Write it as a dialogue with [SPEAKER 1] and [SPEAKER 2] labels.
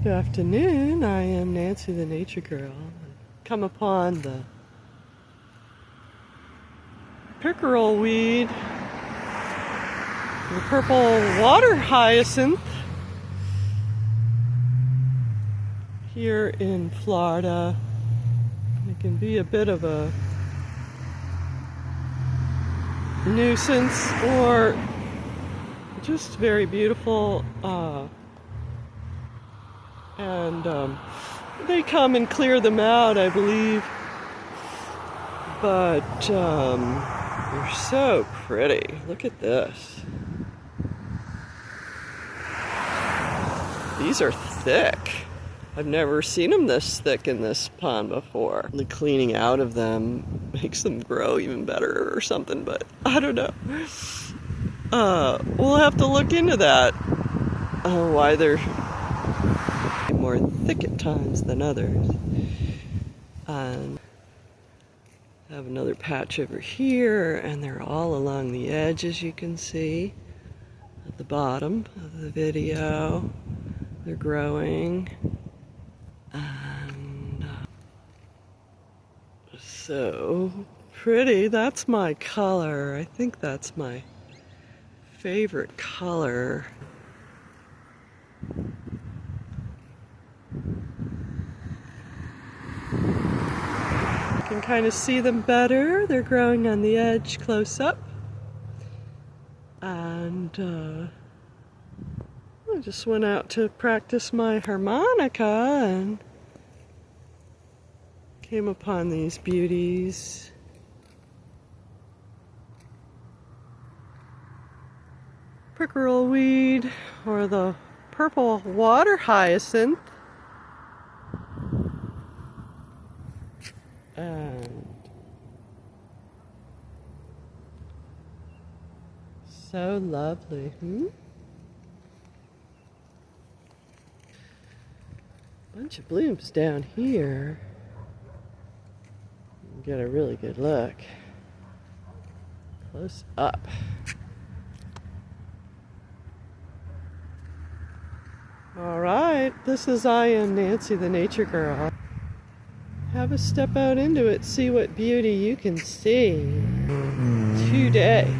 [SPEAKER 1] Good afternoon, I am Nancy the Nature Girl. Come upon the pickerel weed, the purple water hyacinth here in Florida. It can be a bit of a nuisance or just very beautiful. They come and clear them out, I believe. But they're so pretty. Look at this. These are thick. I've never seen them this thick in this pond before. The cleaning out of them makes them grow even better or something, but I don't know. We'll have to look into that. Why they're more thick at times than others. And I have another patch over here, and they're all along the edge, as you can see at the bottom of the video. They're growing, and so pretty. That's my color. I think that's my favorite color. You can kind of see them better. They're growing on the edge close up. And I just went out to practice my harmonica and came upon these beauties. Pickerel weed, or the purple water hyacinth. And so lovely, Bunch of blooms down here. Get a really good look. Close up. All right, this is I am Nancy the Nature Girl. Have a step out into it, see what beauty you can see today.